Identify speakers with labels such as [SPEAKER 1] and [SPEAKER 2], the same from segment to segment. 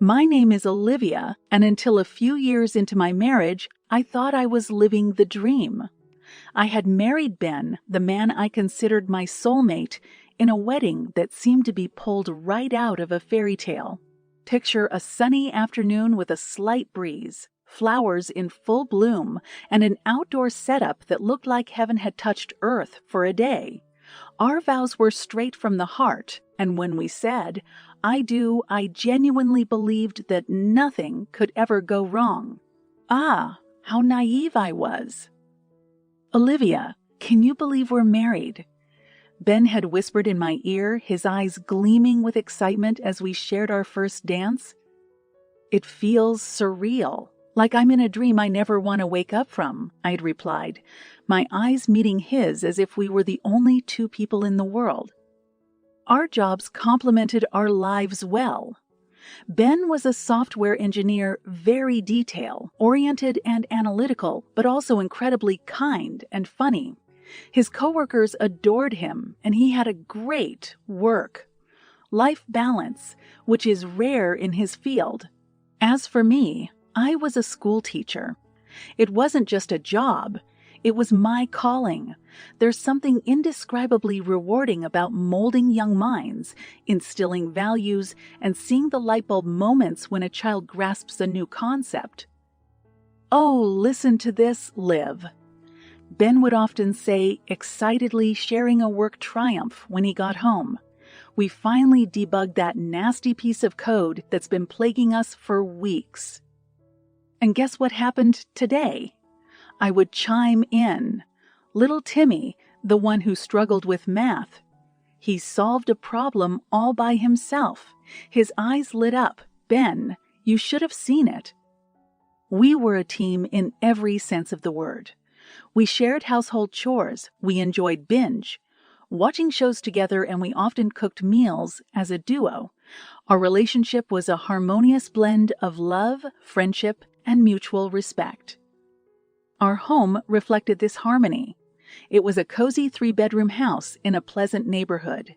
[SPEAKER 1] My name is Olivia, and until a few years into my marriage, I thought I was living the dream. I had married Ben, the man I considered my soulmate, in a wedding that seemed to be pulled right out of a fairy tale. Picture a sunny afternoon with a slight breeze, flowers in full bloom, and an outdoor setup that looked like heaven had touched earth for a day. Our vows were straight from the heart, and when we said, "I do," I genuinely believed that nothing could ever go wrong. Ah, how naive I was. "Olivia, can you believe we're married?" Ben had whispered in my ear, his eyes gleaming with excitement as we shared our first dance. "It feels surreal, like I'm in a dream I never want to wake up from," I'd replied, my eyes meeting his as if we were the only two people in the world. Our jobs complemented our lives well. Ben was a software engineer, very detail-oriented and analytical, but also incredibly kind and funny. His coworkers adored him, and he had a great work-life balance, which is rare in his field. As for me, I was a school teacher. It wasn't just a job. It was my calling. There's something indescribably rewarding about molding young minds, instilling values, and seeing the light bulb moments when a child grasps a new concept. "Oh, listen to this, Liv," Ben would often say, excitedly sharing a work triumph when he got home. "We finally debugged that nasty piece of code that's been plaguing us for weeks." And guess what happened today? I would chime in. Little Timmy, the one who struggled with math. He solved a problem all by himself. His eyes lit up. "Ben, you should have seen it." We were a team in every sense of the word. We shared household chores. We enjoyed binge watching shows together, and we often cooked meals as a duo. Our relationship was a harmonious blend of love, friendship, and mutual respect. Our home reflected this harmony. It was a cozy 3-bedroom house in a pleasant neighborhood.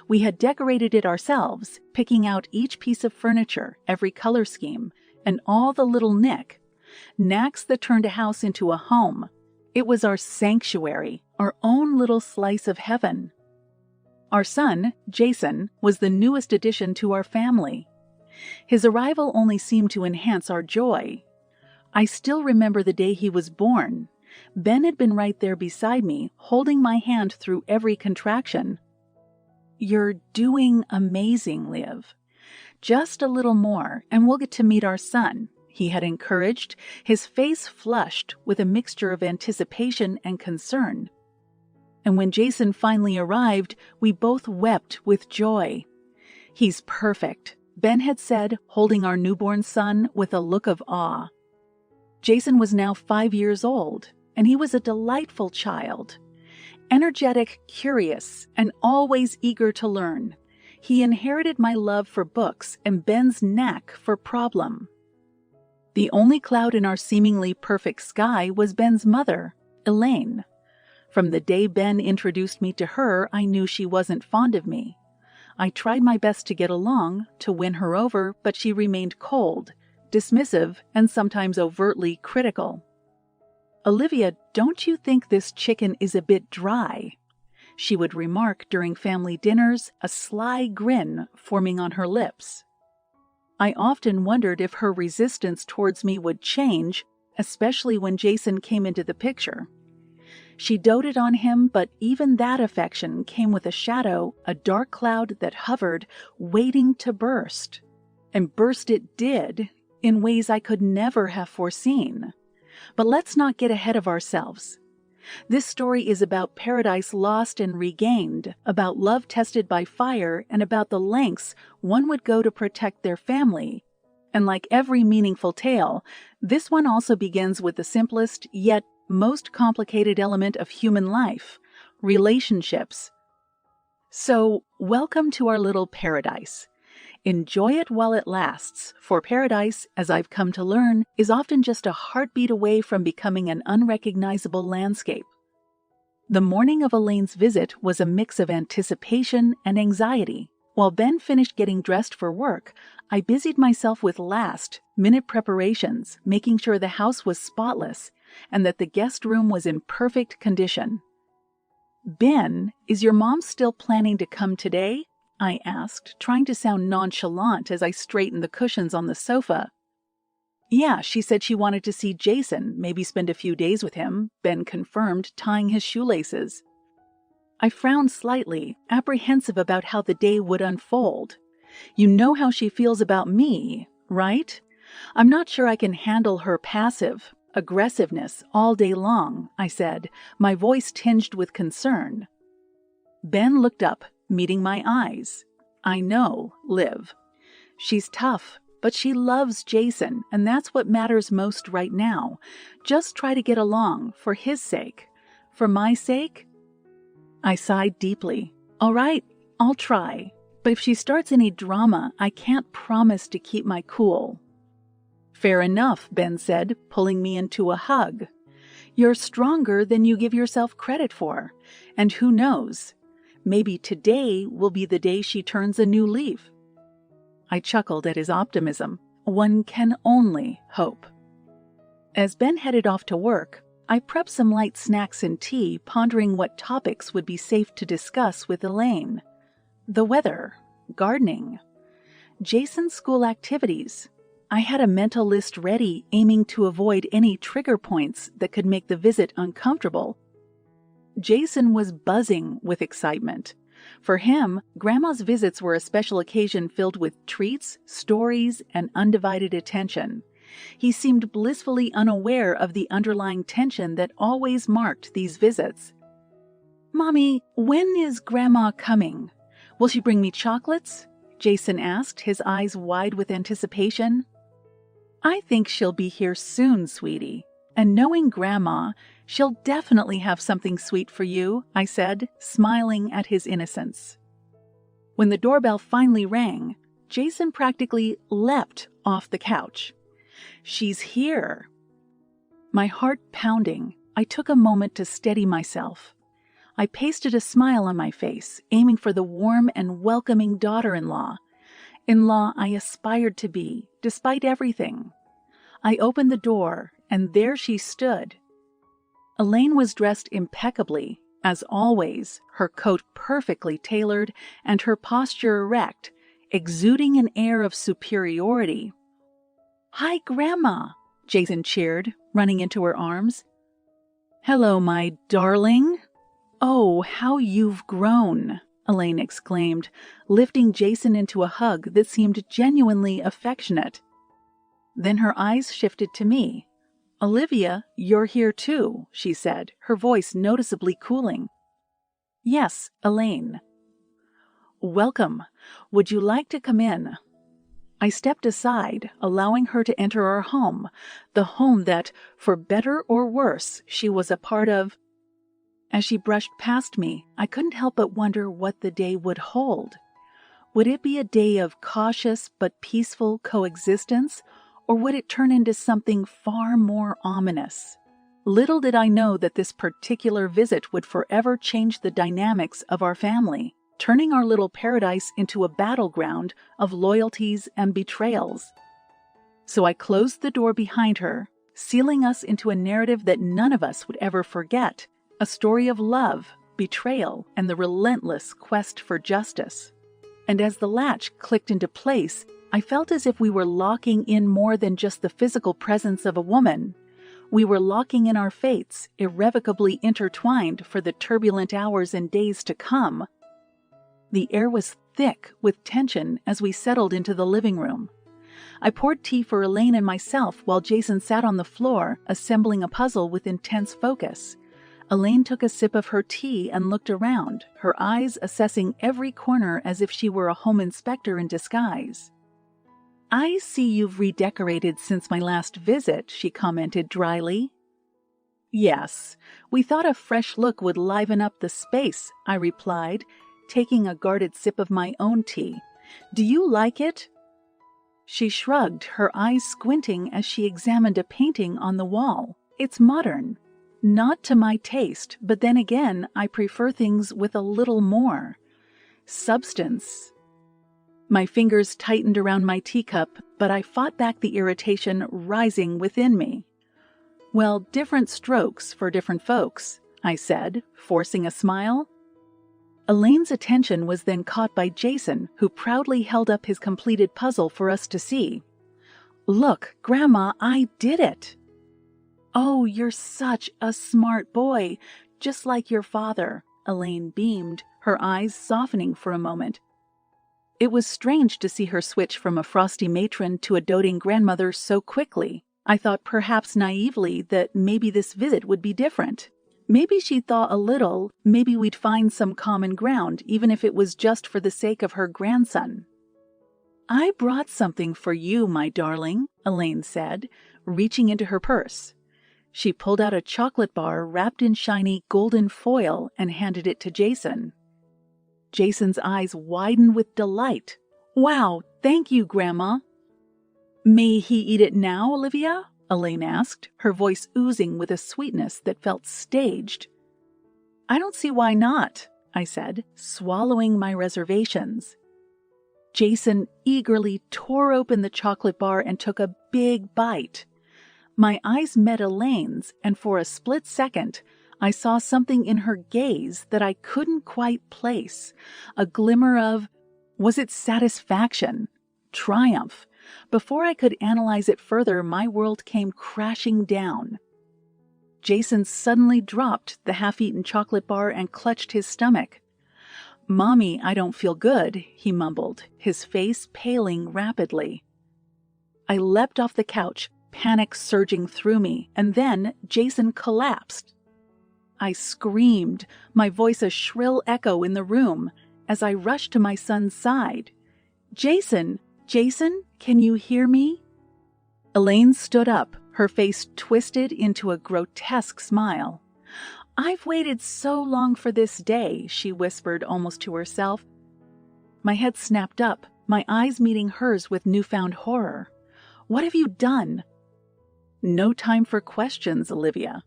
[SPEAKER 1] We had decorated it ourselves, picking out each piece of furniture, every color scheme, and all the little knacks that turned a house into a home. It was our sanctuary, our own little slice of heaven. Our son, Jason, was the newest addition to our family. His arrival only seemed to enhance our joy. I still remember the day he was born. Ben had been right there beside me, holding my hand through every contraction. "You're doing amazing, Liv. Just a little more, and we'll get to meet our son," he had encouraged, his face flushed with a mixture of anticipation and concern. And when Jason finally arrived, we both wept with joy. "He's perfect," Ben had said, holding our newborn son with a look of awe. Jason was now 5 years old, and he was a delightful child. Energetic, curious, and always eager to learn. He inherited my love for books and Ben's knack for problem. The only cloud in our seemingly perfect sky was Ben's mother, Elaine. From the day Ben introduced me to her, I knew she wasn't fond of me. I tried my best to get along, to win her over, but she remained cold, dismissive, and sometimes overtly critical. "Olivia, don't you think this chicken is a bit dry?" she would remark during family dinners, a sly grin forming on her lips. I often wondered if her resistance towards me would change, especially when Jason came into the picture. She doted on him, but even that affection came with a shadow, a dark cloud that hovered, waiting to burst. And burst it did, in ways I could never have foreseen. But let's not get ahead of ourselves. This story is about paradise lost and regained, about love tested by fire, and about the lengths one would go to protect their family. And like every meaningful tale, this one also begins with the simplest, yet most complicated element of human life: relationships. So, welcome to our little paradise. Enjoy it while it lasts, for paradise, as I've come to learn, is often just a heartbeat away from becoming an unrecognizable landscape. The morning of Elaine's visit was a mix of anticipation and anxiety. While Ben finished getting dressed for work, I busied myself with last-minute preparations, making sure the house was spotless and that the guest room was in perfect condition. "Ben, is your mom still planning to come today?" I asked, trying to sound nonchalant as I straightened the cushions on the sofa. "Yeah, she said she wanted to see Jason, maybe spend a few days with him," Ben confirmed, tying his shoelaces. I frowned slightly, apprehensive about how the day would unfold. "You know how she feels about me, right? I'm not sure I can handle her passive aggressiveness all day long," I said, my voice tinged with concern. Ben looked up, meeting my eyes. "I know, Liv. She's tough, but she loves Jason, and that's what matters most right now. Just try to get along, for his sake. For my sake?" I sighed deeply. "All right, I'll try. But if she starts any drama, I can't promise to keep my cool." "Fair enough," Ben said, pulling me into a hug. "You're stronger than you give yourself credit for. And who knows? Maybe today will be the day she turns a new leaf." I chuckled at his optimism. One can only hope. As Ben headed off to work, I prepped some light snacks and tea, pondering what topics would be safe to discuss with Elaine. The weather, gardening, Jason's school activities. I had a mental list ready, aiming to avoid any trigger points that could make the visit uncomfortable. Jason was buzzing with excitement. For him, Grandma's visits were a special occasion filled with treats, stories, and undivided attention. He seemed blissfully unaware of the underlying tension that always marked these visits. "Mommy, when is Grandma coming? Will she bring me chocolates?" Jason asked, his eyes wide with anticipation. "I think she'll be here soon, sweetie. And knowing Grandma, she'll definitely have something sweet for you," I said, smiling at his innocence. When the doorbell finally rang, Jason practically leapt off the couch. "She's here." My heart pounding, I took a moment to steady myself. I pasted a smile on my face, aiming for the warm and welcoming daughter-in-law. In-law I aspired to be, despite everything. I opened the door, and there she stood. Elaine was dressed impeccably, as always, her coat perfectly tailored and her posture erect, exuding an air of superiority. "Hi, Grandma," Jason cheered, running into her arms. "Hello, my darling." "Oh, how you've grown," Elaine exclaimed, lifting Jason into a hug that seemed genuinely affectionate. Then her eyes shifted to me. "Olivia, you're here too," she said, her voice noticeably cooling. "Yes, Elaine." "Welcome. Would you like to come in?" I stepped aside, allowing her to enter our home, the home that, for better or worse, she was a part of. As she brushed past me, I couldn't help but wonder what the day would hold. Would it be a day of cautious but peaceful coexistence, or would it turn into something far more ominous? Little did I know that this particular visit would forever change the dynamics of our family, turning our little paradise into a battleground of loyalties and betrayals. So I closed the door behind her, sealing us into a narrative that none of us would ever forget, a story of love, betrayal, and the relentless quest for justice. And as the latch clicked into place, I felt as if we were locking in more than just the physical presence of a woman. We were locking in our fates, irrevocably intertwined for the turbulent hours and days to come. The air was thick with tension as we settled into the living room. I poured tea for Elaine and myself while Jason sat on the floor, assembling a puzzle with intense focus. Elaine took a sip of her tea and looked around, her eyes assessing every corner as if she were a home inspector in disguise. "I see you've redecorated since my last visit," she commented dryly. "Yes, we thought a fresh look would liven up the space," I replied, taking a guarded sip of my own tea. "Do you like it?" She shrugged, her eyes squinting as she examined a painting on the wall. "It's modern. Not to my taste, but then again, I prefer things with a little more substance." My fingers tightened around my teacup, but I fought back the irritation rising within me. "Well, different strokes for different folks," I said, forcing a smile. Elaine's attention was then caught by Jason, who proudly held up his completed puzzle for us to see. "Look, Grandma, I did it!" "Oh, you're such a smart boy, just like your father," Elaine beamed, her eyes softening for a moment. It was strange to see her switch from a frosty matron to a doting grandmother so quickly. I thought perhaps naively that maybe this visit would be different. Maybe she thought a little, maybe we'd find some common ground, even if it was just for the sake of her grandson. "I brought something for you, my darling," Elaine said, reaching into her purse. She pulled out a chocolate bar wrapped in shiny golden foil and handed it to Jason. Jason's eyes widened with delight. "Wow, thank you, Grandma." "May he eat it now, Olivia?" Elaine asked, her voice oozing with a sweetness that felt staged. "I don't see why not," I said, swallowing my reservations. Jason eagerly tore open the chocolate bar and took a big bite. My eyes met Elaine's, and for a split second, I saw something in her gaze that I couldn't quite place. A glimmer of, was it satisfaction? Triumph? Before I could analyze it further, my world came crashing down. Jason suddenly dropped the half-eaten chocolate bar and clutched his stomach. "Mommy, I don't feel good," he mumbled, his face paling rapidly. I leapt off the couch, panic surging through me, and then Jason collapsed. I screamed, my voice a shrill echo in the room, as I rushed to my son's side. "Jason! Jason, can you hear me?" Elaine stood up, her face twisted into a grotesque smile. "I've waited so long for this day," she whispered almost to herself. My head snapped up, my eyes meeting hers with newfound horror. "What have you done?" "No time for questions, Olivia.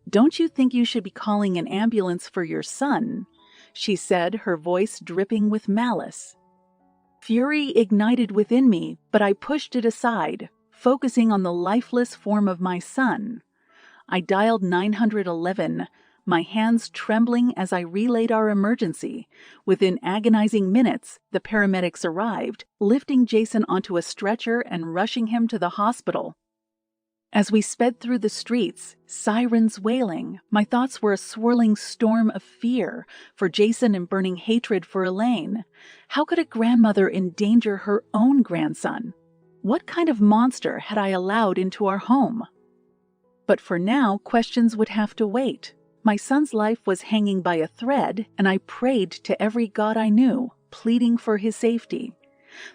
[SPEAKER 1] Don't you think you should be calling an ambulance for your son?" she said, her voice dripping with malice. Fury ignited within me, but I pushed it aside, focusing on the lifeless form of my son. I dialed 911, my hands trembling as I relayed our emergency. Within agonizing minutes, the paramedics arrived, lifting Jason onto a stretcher and rushing him to the hospital. As we sped through the streets, sirens wailing, my thoughts were a swirling storm of fear for Jason and burning hatred for Elaine. How could a grandmother endanger her own grandson? What kind of monster had I allowed into our home? But for now, questions would have to wait. My son's life was hanging by a thread, and I prayed to every god I knew, pleading for his safety.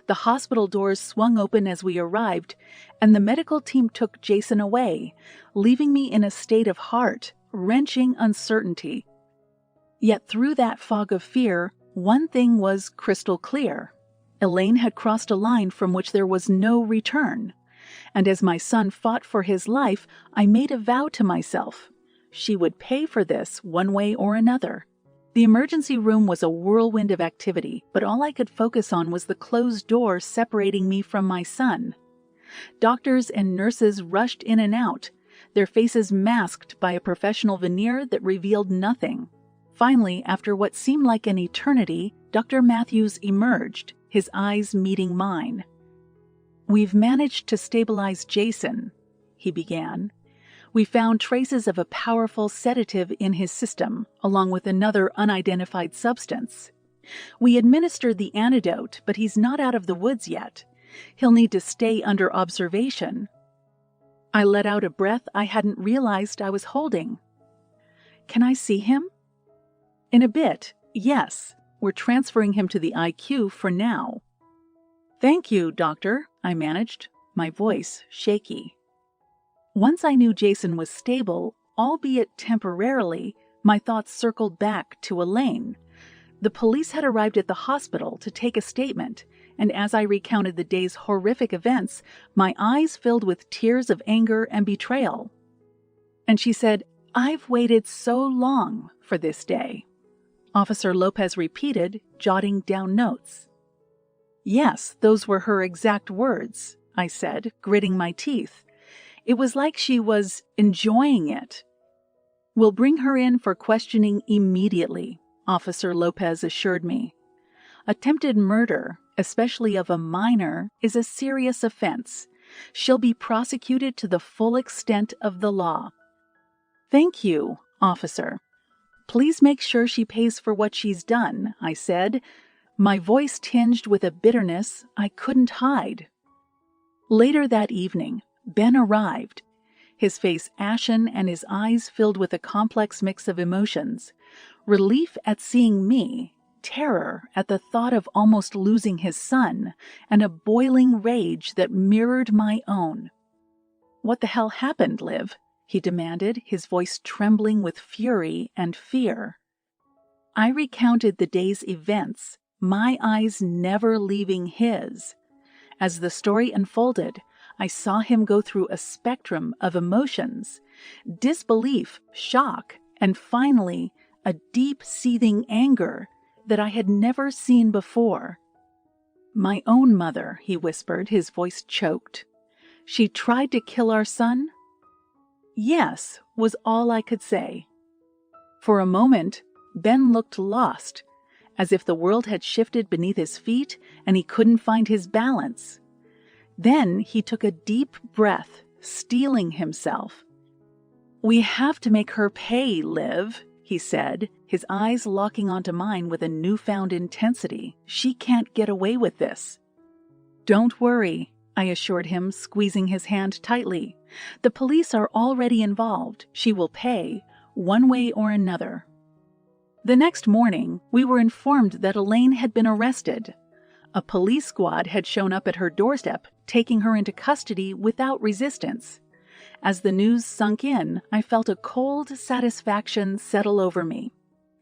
[SPEAKER 1] The hospital doors swung open as we arrived, and the medical team took Jason away, leaving me in a state of heart-wrenching uncertainty. Yet through that fog of fear, one thing was crystal clear. Elaine had crossed a line from which there was no return. And as my son fought for his life, I made a vow to myself. She would pay for this one way or another. The emergency room was a whirlwind of activity, but all I could focus on was the closed door separating me from my son. Doctors and nurses rushed in and out, their faces masked by a professional veneer that revealed nothing. Finally, after what seemed like an eternity, Dr. Matthews emerged, his eyes meeting mine. "We've managed to stabilize Jason," he began. "We found traces of a powerful sedative in his system, along with another unidentified substance. We administered the antidote, but he's not out of the woods yet. He'll need to stay under observation." I let out a breath I hadn't realized I was holding. "Can I see him?" "In a bit, yes. We're transferring him to the IQ for now." "Thank you, doctor," I managed, my voice shaky. Once I knew Jason was stable, albeit temporarily, my thoughts circled back to Elaine. The police had arrived at the hospital to take a statement, and as I recounted the day's horrific events, my eyes filled with tears of anger and betrayal. And she said, "I've waited so long for this day," Officer Lopez repeated, jotting down notes. Yes, those were her exact words, I said, gritting my teeth. It was like she was enjoying it. We'll bring her in for questioning immediately, Officer Lopez assured me. Attempted murder, especially of a minor, is a serious offense. She'll be prosecuted to the full extent of the law. Thank you, officer. Please make sure she pays for what she's done, I said, my voice tinged with a bitterness I couldn't hide. Later that evening, Ben arrived, his face ashen and his eyes filled with a complex mix of emotions, relief at seeing me, terror at the thought of almost losing his son, and a boiling rage that mirrored my own. "What the hell happened, Liv?" he demanded, his voice trembling with fury and fear. I recounted the day's events, my eyes never leaving his. As the story unfolded, I saw him go through a spectrum of emotions: disbelief, shock, and finally, a deep seething anger that I had never seen before. "My own mother," he whispered, his voice choked. "She tried to kill our son?" "Yes," was all I could say. For a moment, Ben looked lost, as if the world had shifted beneath his feet and he couldn't find his balance. Then he took a deep breath, steeling himself. "We have to make her pay, Liv," he said, his eyes locking onto mine with a newfound intensity. "She can't get away with this." "Don't worry," I assured him, squeezing his hand tightly. "The police are already involved. She will pay, one way or another." The next morning, we were informed that Elaine had been arrested. A police squad had shown up at her doorstep, taking her into custody without resistance. As the news sunk in, I felt a cold satisfaction settle over me.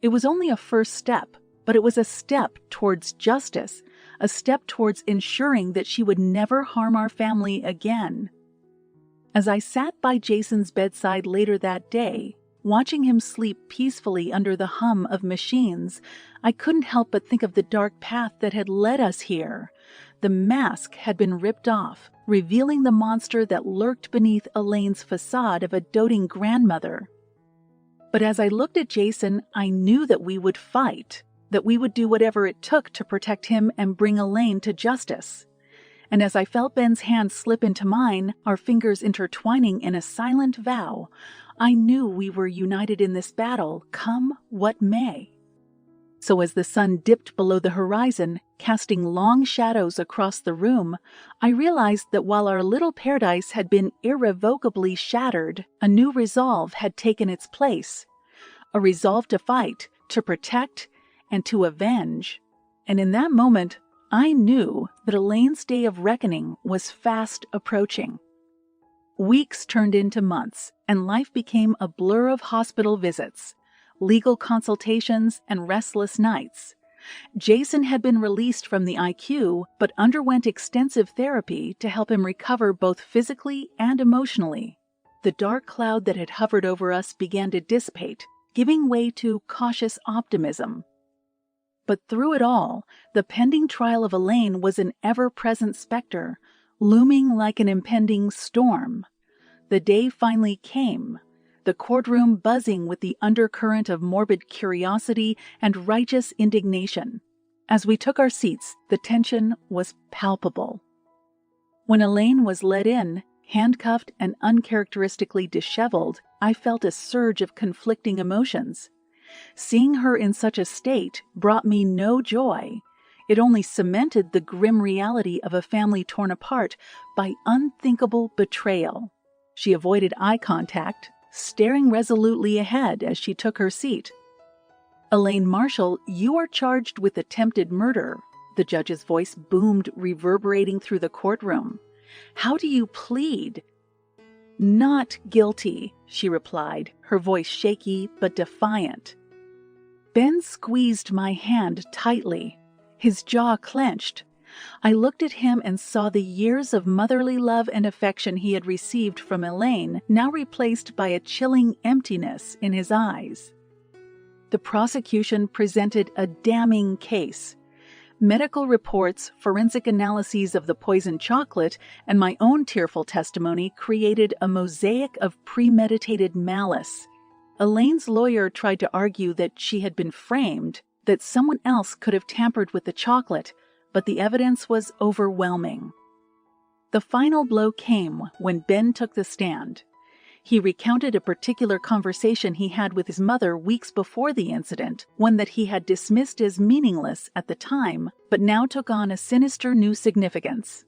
[SPEAKER 1] It was only a first step, but it was a step towards justice, a step towards ensuring that she would never harm our family again. As I sat by Jason's bedside later that day, watching him sleep peacefully under the hum of machines, I couldn't help but think of the dark path that had led us here. The mask had been ripped off, revealing the monster that lurked beneath Elaine's facade of a doting grandmother. But as I looked at Jason, I knew that we would fight, that we would do whatever it took to protect him and bring Elaine to justice. And as I felt Ben's hand slip into mine, our fingers intertwining in a silent vow, I knew we were united in this battle, come what may. So as the sun dipped below the horizon, casting long shadows across the room, I realized that while our little paradise had been irrevocably shattered, a new resolve had taken its place. A resolve to fight, to protect, and to avenge. And in that moment, I knew that Elaine's day of reckoning was fast approaching. Weeks turned into months, and life became a blur of hospital visits, legal consultations, and restless nights. Jason had been released from the IQ, but underwent extensive therapy to help him recover both physically and emotionally. The dark cloud that had hovered over us began to dissipate, giving way to cautious optimism. But through it all, the pending trial of Elaine was an ever-present specter, looming like an impending storm. The day finally came, the courtroom buzzing with the undercurrent of morbid curiosity and righteous indignation. As we took our seats, the tension was palpable. When Elaine was led in, handcuffed and uncharacteristically disheveled, I felt a surge of conflicting emotions. Seeing her in such a state brought me no joy. It only cemented the grim reality of a family torn apart by unthinkable betrayal. She avoided eye contact, staring resolutely ahead as she took her seat. "Elaine Marshall, you are charged with attempted murder," the judge's voice boomed, reverberating through the courtroom. "How do you plead?" "Not guilty," she replied, her voice shaky but defiant. Ben squeezed my hand tightly, his jaw clenched. I looked at him and saw the years of motherly love and affection he had received from Elaine now replaced by a chilling emptiness in his eyes. The prosecution presented a damning case. Medical reports, forensic analyses of the poisoned chocolate, and my own tearful testimony created a mosaic of premeditated malice. Elaine's lawyer tried to argue that she had been framed, that someone else could have tampered with the chocolate, but the evidence was overwhelming. The final blow came when Ben took the stand. He recounted a particular conversation he had with his mother weeks before the incident, one that he had dismissed as meaningless at the time, but now took on a sinister new significance.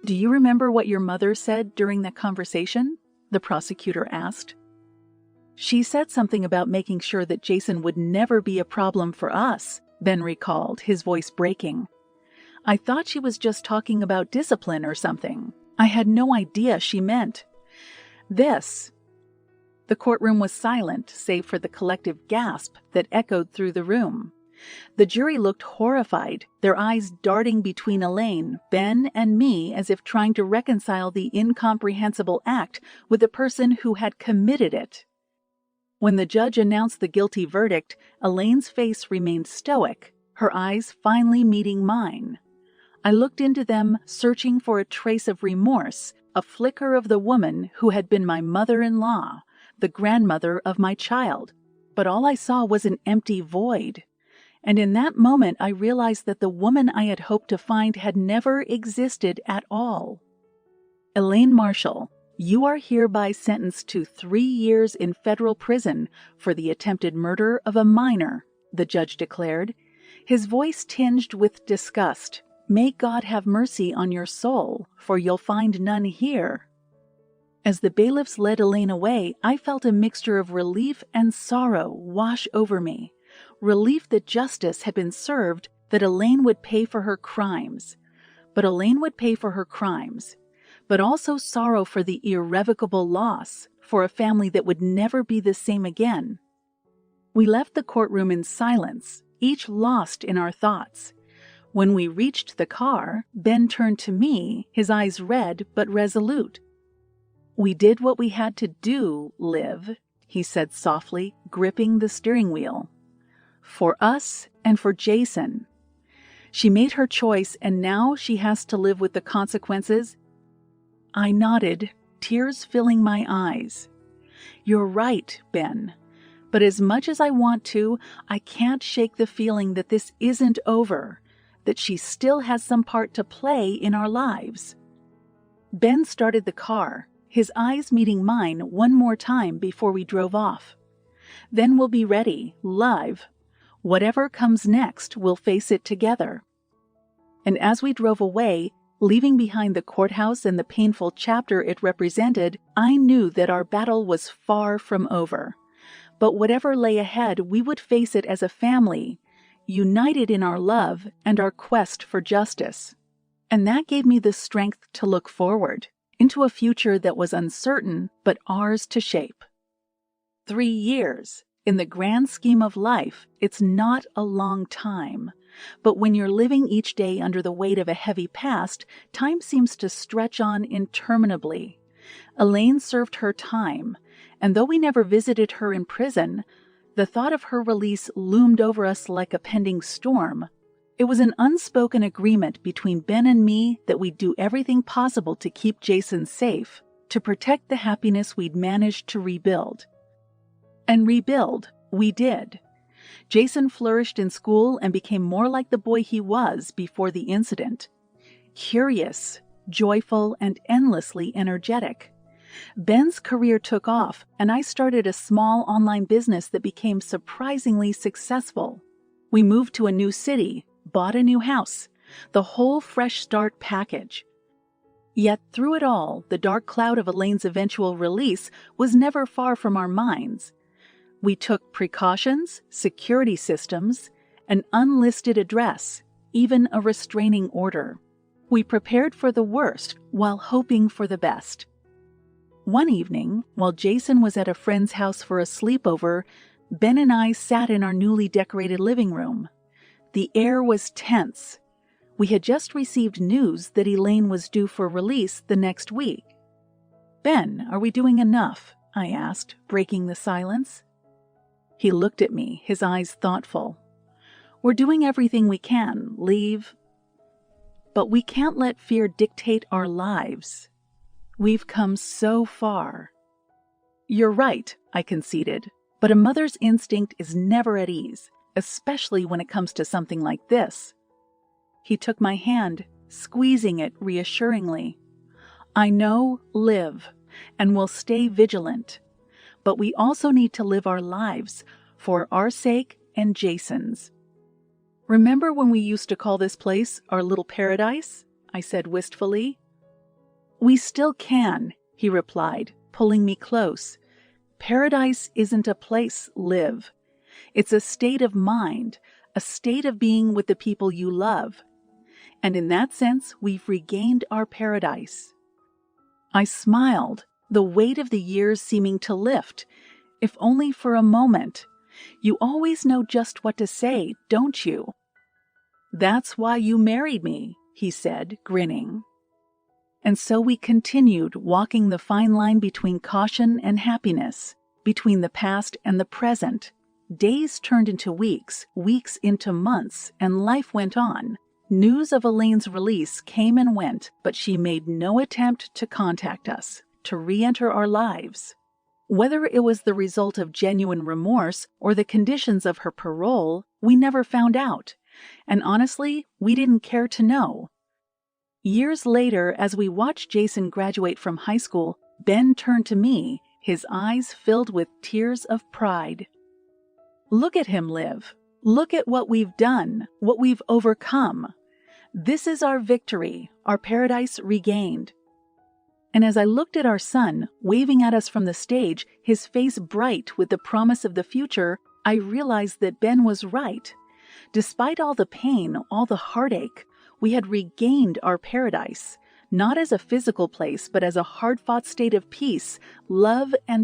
[SPEAKER 1] "Do you remember what your mother said during that conversation?" the prosecutor asked. "She said something about making sure that Jason would never be a problem for us," Ben recalled, his voice breaking. "I thought she was just talking about discipline or something. I had no idea she meant this." The courtroom was silent, save for the collective gasp that echoed through the room. The jury looked horrified, their eyes darting between Elaine, Ben, and me as if trying to reconcile the incomprehensible act with the person who had committed it. When the judge announced the guilty verdict, Elaine's face remained stoic, her eyes finally meeting mine. I looked into them, searching for a trace of remorse, a flicker of the woman who had been my mother-in-law, the grandmother of my child. But all I saw was an empty void. And in that moment I realized that the woman I had hoped to find had never existed at all. "Elaine Marshall, you are hereby sentenced to 3 years in federal prison for the attempted murder of a minor," the judge declared, his voice tinged with disgust. "May God have mercy on your soul, for you'll find none here." As the bailiffs led Elaine away, I felt a mixture of relief and sorrow wash over me. Relief that justice had been served, that Elaine would pay for her crimes. But Elaine would pay for her crimes. But also sorrow for the irrevocable loss, for a family that would never be the same again. We left the courtroom in silence, each lost in our thoughts. When we reached the car, Ben turned to me, his eyes red but resolute. "We did what we had to do, Liv," he said softly, gripping the steering wheel. "For us and for Jason. She made her choice and now she has to live with the consequences." I nodded, tears filling my eyes. "You're right, Ben. But as much as I want to, I can't shake the feeling that this isn't over, that she still has some part to play in our lives." Ben started the car, his eyes meeting mine one more time before we drove off. "Then we'll be ready, live. Whatever comes next, we'll face it together." And as we drove away, leaving behind the courthouse and the painful chapter it represented, I knew that our battle was far from over. But whatever lay ahead, we would face it as a family, united in our love and our quest for justice. And that gave me the strength to look forward, into a future that was uncertain, but ours to shape. 3 years. In the grand scheme of life, it's not a long time. But when you're living each day under the weight of a heavy past, time seems to stretch on interminably. Elaine served her time, and though we never visited her in prison, the thought of her release loomed over us like a pending storm. It was an unspoken agreement between Ben and me that we'd do everything possible to keep Jason safe, to protect the happiness we'd managed to rebuild. And rebuild, we did. Jason flourished in school and became more like the boy he was before the incident. Curious, joyful, and endlessly energetic. Ben's career took off, and I started a small online business that became surprisingly successful. We moved to a new city, bought a new house, the whole fresh start package. Yet through it all, the dark cloud of Elaine's eventual release was never far from our minds. We took precautions, security systems, an unlisted address, even a restraining order. We prepared for the worst while hoping for the best. One evening, while Jason was at a friend's house for a sleepover, Ben and I sat in our newly decorated living room. The air was tense. We had just received news that Elaine was due for release the next week. "Ben, are we doing enough?" I asked, breaking the silence. He looked at me, his eyes thoughtful. We're doing everything we can, leave. But we can't let fear dictate our lives. We've come so far. You're right, I conceded, but a mother's instinct is never at ease, especially when it comes to something like this. He took my hand, squeezing it reassuringly. I know, live, and we'll stay vigilant. But we also need to live our lives for our sake and Jason's. Remember when we used to call this place our little paradise? I said wistfully. We still can, he replied, pulling me close. Paradise isn't a place, Liv. It's a state of mind, a state of being with the people you love. And in that sense, we've regained our paradise. I smiled, the weight of the years seeming to lift, if only for a moment. You always know just what to say, don't you? That's why you married me, he said, grinning. And so we continued walking the fine line between caution and happiness, between the past and the present. Days turned into weeks, weeks into months, and life went on. News of Elaine's release came and went, but she made no attempt to contact us, to re-enter our lives. Whether it was the result of genuine remorse or the conditions of her parole, we never found out. And honestly, we didn't care to know. Years later, as we watched Jason graduate from high school, Ben turned to me, his eyes filled with tears of pride. Look at him, Liv. Look at what we've done, what we've overcome. This is our victory, our paradise regained. And as I looked at our son, waving at us from the stage, his face bright with the promise of the future, I realized that Ben was right. Despite all the pain, all the heartache, we had regained our paradise, not as a physical place, but as a hard-fought state of peace, love, and